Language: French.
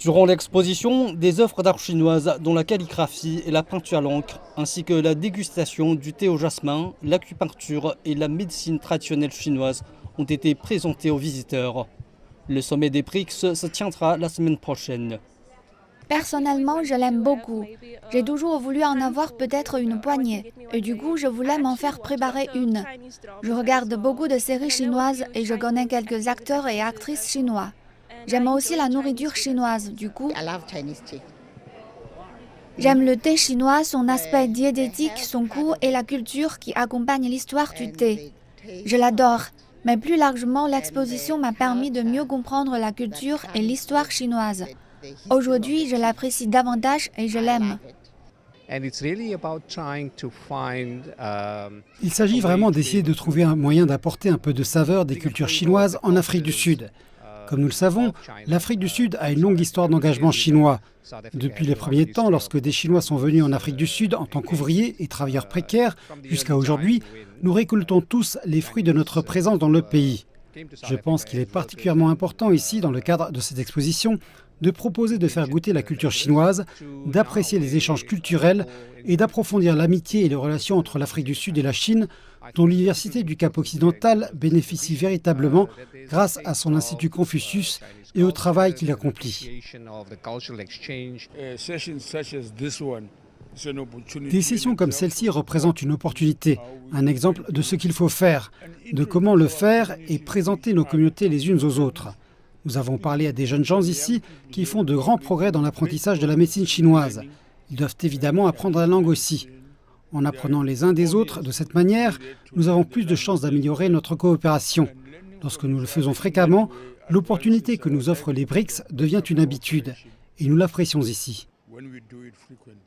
Durant l'exposition, des œuvres d'art chinoises dont la calligraphie et la peinture à l'encre, ainsi que la dégustation du thé au jasmin, l'acupuncture et la médecine traditionnelle chinoise ont été présentées aux visiteurs. Le sommet des BRICS se tiendra la semaine prochaine. Personnellement, je l'aime beaucoup. J'ai toujours voulu en avoir peut-être une poignée. Et du coup, je voulais m'en faire préparer une. Je regarde beaucoup de séries chinoises et je connais quelques acteurs et actrices chinois. J'aime aussi la nourriture chinoise, du coup. J'aime le thé chinois, son aspect diététique, son goût et la culture qui accompagne l'histoire du thé. Je l'adore. Mais plus largement, l'exposition m'a permis de mieux comprendre la culture et l'histoire chinoise. Aujourd'hui, je l'apprécie davantage et je l'aime. Il s'agit vraiment d'essayer de trouver un moyen d'apporter un peu de saveur des cultures chinoises en Afrique du Sud. Comme nous le savons, l'Afrique du Sud a une longue histoire d'engagement chinois. Depuis les premiers temps, lorsque des Chinois sont venus en Afrique du Sud en tant qu'ouvriers et travailleurs précaires, jusqu'à aujourd'hui, nous récoltons tous les fruits de notre présence dans le pays. Je pense qu'il est particulièrement important ici, dans le cadre de cette exposition, de proposer de faire goûter la culture chinoise, d'apprécier les échanges culturels et d'approfondir l'amitié et les relations entre l'Afrique du Sud et la Chine, dont l'Université du Cap-Occidental bénéficie véritablement grâce à son Institut Confucius et au travail qu'il accomplit. Des sessions comme celle-ci représentent une opportunité, un exemple de ce qu'il faut faire, de comment le faire et présenter nos communautés les unes aux autres. Nous avons parlé à des jeunes gens ici qui font de grands progrès dans l'apprentissage de la médecine chinoise. Ils doivent évidemment apprendre la langue aussi. En apprenant les uns des autres de cette manière, nous avons plus de chances d'améliorer notre coopération. Lorsque nous le faisons fréquemment, l'opportunité que nous offrent les BRICS devient une habitude et nous l'apprécions ici.